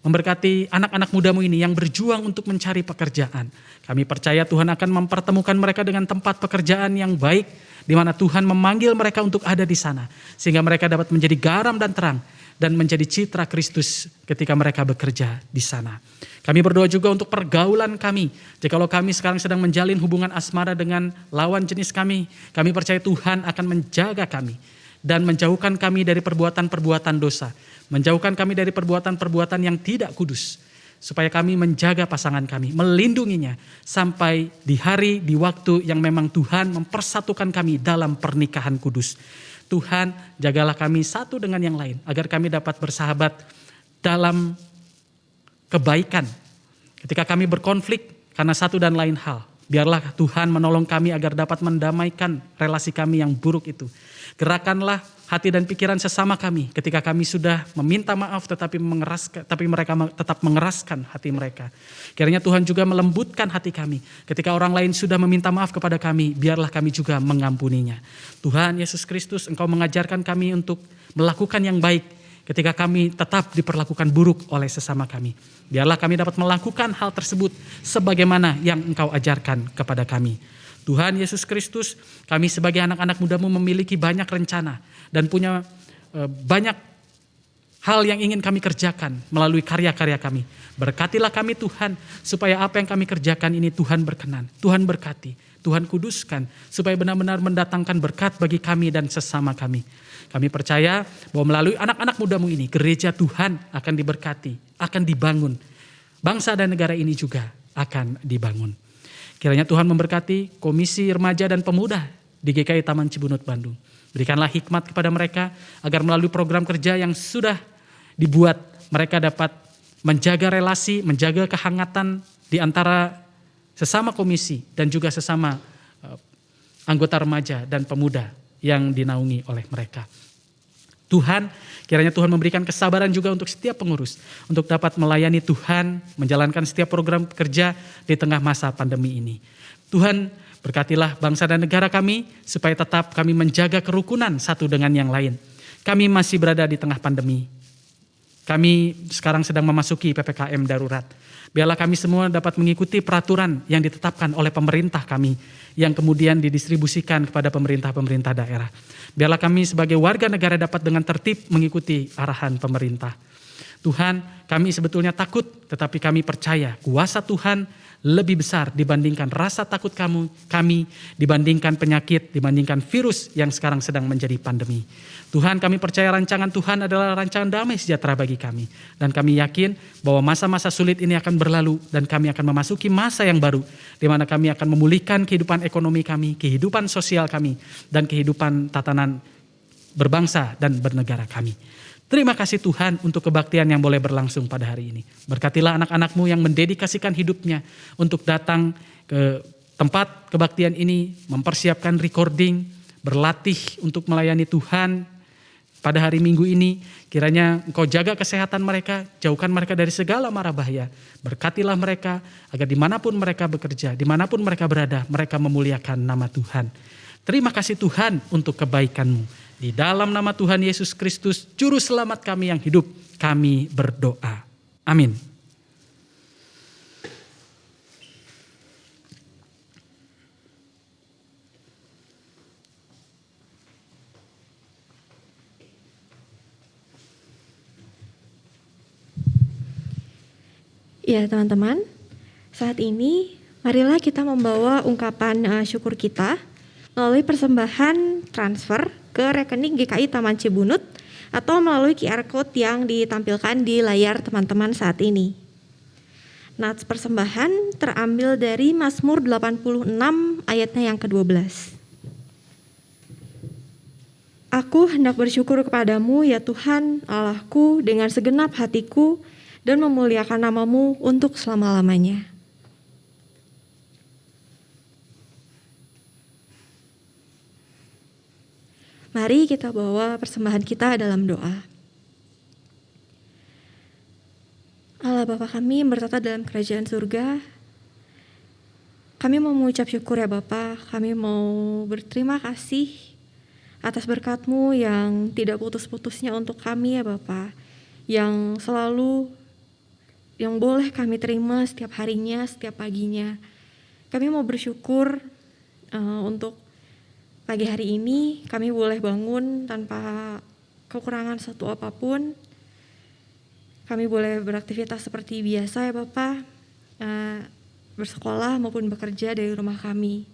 memberkati anak-anak muda-Mu ini yang berjuang untuk mencari pekerjaan. Kami percaya Tuhan akan mempertemukan mereka dengan tempat pekerjaan yang baik, di mana Tuhan memanggil mereka untuk ada di sana, sehingga mereka dapat menjadi garam dan terang, dan menjadi citra Kristus ketika mereka bekerja di sana. Kami berdoa juga untuk pergaulan kami. Jikalau kami sekarang sedang menjalin hubungan asmara dengan lawan jenis kami percaya Tuhan akan menjaga kami dan menjauhkan kami dari perbuatan-perbuatan dosa, menjauhkan kami dari perbuatan-perbuatan yang tidak kudus, supaya kami menjaga pasangan kami, melindunginya sampai di hari, di waktu yang memang Tuhan mempersatukan kami dalam pernikahan kudus. Tuhan, jagalah kami satu dengan yang lain, agar kami dapat bersahabat dalam kebaikan. Ketika kami berkonflik karena satu dan lain hal, biarlah Tuhan menolong kami agar dapat mendamaikan relasi kami yang buruk itu. Gerakanlah hati dan pikiran sesama kami ketika kami sudah meminta maaf tapi mereka tetap mengeraskan hati mereka. Kiranya Tuhan juga melembutkan hati kami ketika orang lain sudah meminta maaf kepada kami, biarlah kami juga mengampuninya. Tuhan Yesus Kristus, Engkau mengajarkan kami untuk melakukan yang baik ketika kami tetap diperlakukan buruk oleh sesama kami. Biarlah kami dapat melakukan hal tersebut sebagaimana yang Engkau ajarkan kepada kami. Tuhan Yesus Kristus, kami sebagai anak-anak muda-Mu memiliki banyak rencana dan punya banyak hal yang ingin kami kerjakan melalui karya-karya kami. Berkatilah kami Tuhan, supaya apa yang kami kerjakan ini Tuhan berkenan, Tuhan berkati, Tuhan kuduskan, supaya benar-benar mendatangkan berkat bagi kami dan sesama kami. Kami percaya bahwa melalui anak-anak muda-Mu ini, gereja Tuhan akan diberkati, akan dibangun. Bangsa dan negara ini juga akan dibangun. Kiranya Tuhan memberkati Komisi Remaja dan Pemuda di GKI Taman Cibunut, Bandung. Berikanlah hikmat kepada mereka agar melalui program kerja yang sudah dibuat, mereka dapat menjaga relasi, menjaga kehangatan di antara sesama komisi dan juga sesama anggota remaja dan pemuda yang dinaungi oleh mereka. Tuhan, kiranya Tuhan memberikan kesabaran juga untuk setiap pengurus, untuk dapat melayani Tuhan, menjalankan setiap program kerja di tengah masa pandemi ini. Tuhan, berkatilah bangsa dan negara kami, supaya tetap kami menjaga kerukunan satu dengan yang lain. Kami masih berada di tengah pandemi. Kami sekarang sedang memasuki PPKM darurat. Biarlah kami semua dapat mengikuti peraturan yang ditetapkan oleh pemerintah kami, yang kemudian didistribusikan kepada pemerintah-pemerintah daerah. Biarlah kami sebagai warga negara dapat dengan tertib mengikuti arahan pemerintah. Tuhan, kami sebetulnya takut, tetapi kami percaya kuasa Tuhan lebih besar dibandingkan rasa takut kami, dibandingkan penyakit, dibandingkan virus yang sekarang sedang menjadi pandemi. Tuhan, kami percaya rancangan Tuhan adalah rancangan damai sejahtera bagi kami. Dan kami yakin bahwa masa-masa sulit ini akan berlalu dan kami akan memasuki masa yang baru, di mana kami akan memulihkan kehidupan ekonomi kami, kehidupan sosial kami, dan kehidupan tatanan berbangsa dan bernegara kami. Terima kasih Tuhan untuk kebaktian yang boleh berlangsung pada hari ini. Berkatilah anak-anak-Mu yang mendedikasikan hidupnya untuk datang ke tempat kebaktian ini, mempersiapkan recording, berlatih untuk melayani Tuhan pada hari Minggu ini. Kiranya Engkau jaga kesehatan mereka, jauhkan mereka dari segala mara bahaya. Berkatilah mereka agar dimanapun mereka bekerja, dimanapun mereka berada, mereka memuliakan nama Tuhan. Terima kasih Tuhan untuk kebaikan-Mu. Di dalam nama Tuhan Yesus Kristus, Juru Selamat kami yang hidup, kami berdoa. Amin. Ya teman-teman, saat ini marilah kita membawa ungkapan syukur kita melalui persembahan transfer ke rekening GKI Taman Cibunut atau melalui QR Code yang ditampilkan di layar teman-teman saat ini. Nats persembahan terambil dari Mazmur 86 ayatnya yang ke-12. Aku hendak bersyukur kepadamu ya Tuhan Allahku dengan segenap hatiku dan memuliakan namamu untuk selama-lamanya. Mari kita bawa persembahan kita dalam doa. Allah Bapa kami yang bertata dalam kerajaan surga, kami mau mengucap syukur ya Bapa, kami mau berterima kasih atas berkat-Mu yang tidak putus-putusnya untuk kami ya Bapa, yang selalu, yang boleh kami terima setiap harinya, setiap paginya. Kami mau bersyukur untuk pagi hari ini, kami boleh bangun tanpa kekurangan satu apapun. Kami boleh beraktivitas seperti biasa ya Bapak, bersekolah maupun bekerja dari rumah kami.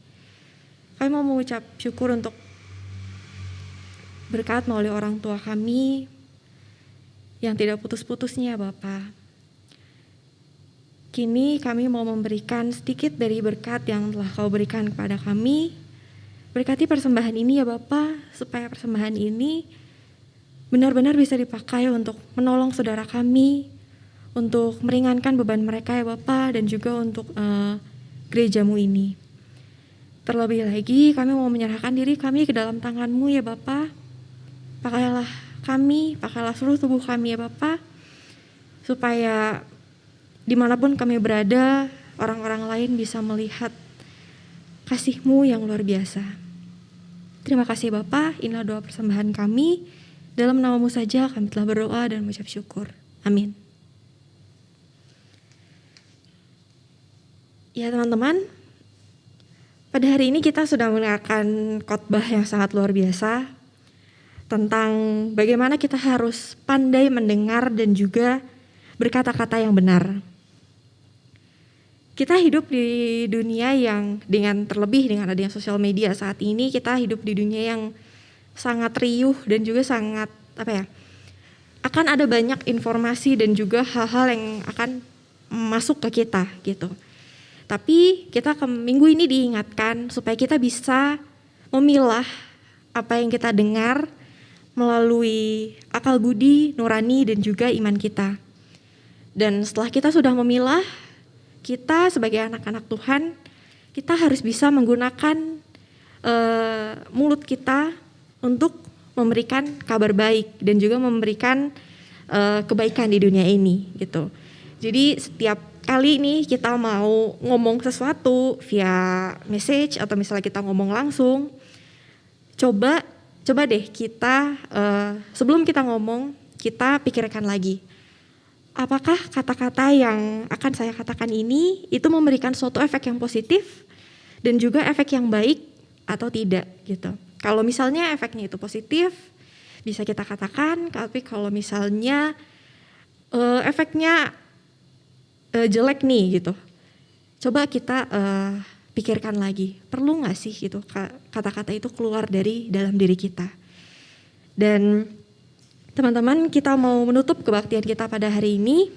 Kami mau mengucap syukur untuk berkat melalui orang tua kami yang tidak putus-putusnya Bapak. Kini kami mau memberikan sedikit dari berkat yang telah Kau berikan kepada kami. Berkati persembahan ini ya Bapak, supaya persembahan ini benar-benar bisa dipakai untuk menolong saudara kami, untuk meringankan beban mereka ya Bapak, dan juga untuk gereja-Mu ini. Terlebih lagi kami mau menyerahkan diri kami ke dalam tangan-Mu ya Bapak. Pakailah kami, pakailah seluruh tubuh kami ya Bapak, supaya dimanapun kami berada, orang-orang lain bisa melihat kasih-Mu yang luar biasa. Terima kasih Bapak, inilah doa persembahan kami. Dalam nama-Mu saja kami telah berdoa dan mengucap syukur. Amin. Ya teman-teman, pada hari ini kita sudah mendengarkan khotbah yang sangat luar biasa tentang bagaimana kita harus pandai mendengar dan juga berkata-kata yang benar. Kita hidup di dunia yang terlebih dengan adanya sosial media saat ini, kita hidup di dunia yang sangat riuh dan juga sangat akan ada banyak informasi dan juga hal-hal yang akan masuk ke kita gitu. Tapi kita minggu ini diingatkan supaya kita bisa memilah apa yang kita dengar melalui akal budi, nurani dan juga iman kita. Dan setelah kita sudah memilah, kita sebagai anak-anak Tuhan, kita harus bisa menggunakan mulut kita untuk memberikan kabar baik dan juga memberikan kebaikan di dunia ini gitu. Jadi setiap kali nih kita mau ngomong sesuatu via message atau misalnya kita ngomong langsung, coba deh kita sebelum kita ngomong, kita pikirkan lagi. Apakah kata-kata yang akan saya katakan ini itu memberikan suatu efek yang positif dan juga efek yang baik atau tidak gitu. Kalau misalnya efeknya itu positif, bisa kita katakan, tapi kalau misalnya efeknya jelek nih gitu, coba kita pikirkan lagi, perlu nggak sih gitu kata-kata itu keluar dari dalam diri kita. Dan teman-teman, kita mau menutup kebaktian kita pada hari ini,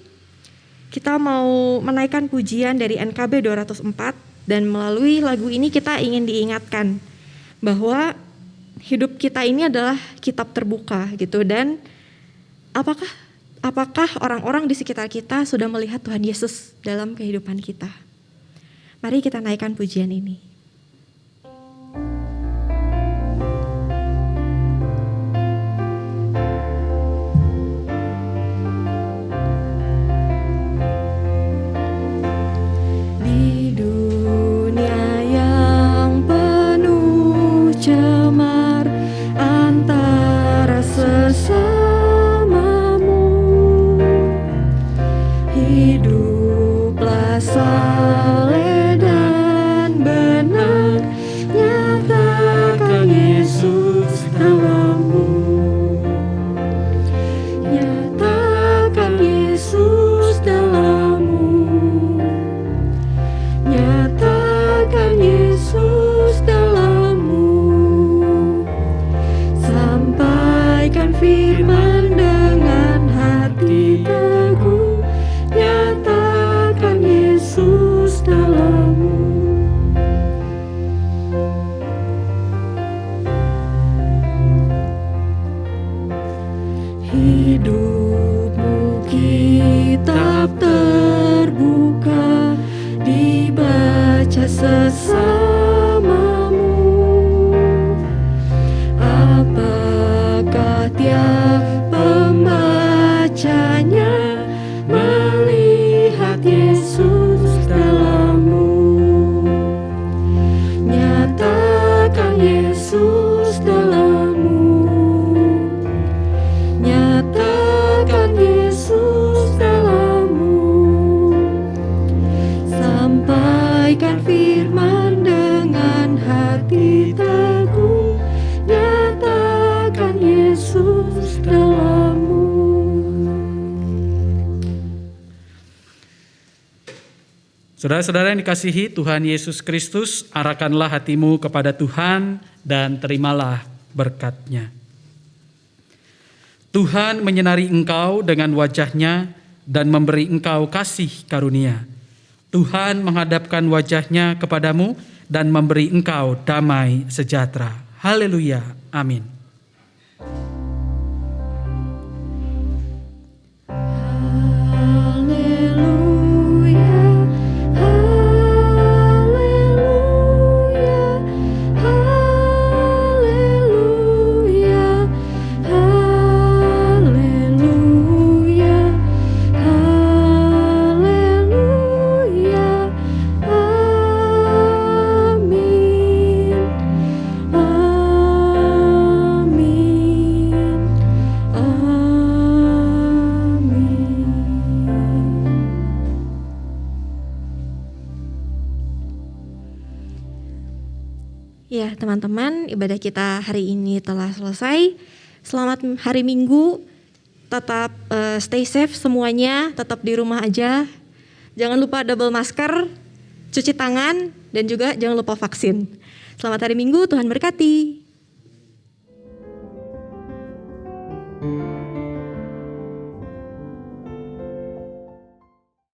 kita mau menaikkan pujian dari NKB 204, dan melalui lagu ini kita ingin diingatkan bahwa hidup kita ini adalah kitab terbuka gitu, dan apakah orang-orang di sekitar kita sudah melihat Tuhan Yesus dalam kehidupan kita. Mari kita naikkan pujian ini. Di dunia yang penuh cemar antara sesamamu, hiduplah saleh dan benar. sampaikan firman dengan hati teguh, nyatakan Yesus dalammu. Saudara-saudara yang dikasihi Tuhan Yesus Kristus, arahkanlah hatimu kepada Tuhan dan terimalah berkat-Nya. Tuhan menyenari engkau dengan wajah-Nya dan memberi engkau kasih karunia. Tuhan menghadapkan wajah-Nya kepadamu dan memberi engkau damai sejahtera. Haleluya. Amin. Ya, teman-teman, ibadah kita hari ini telah selesai. Selamat hari Minggu. Tetap stay safe semuanya, tetap di rumah aja. Jangan lupa double masker, cuci tangan, dan juga jangan lupa vaksin. Selamat hari Minggu, Tuhan berkati.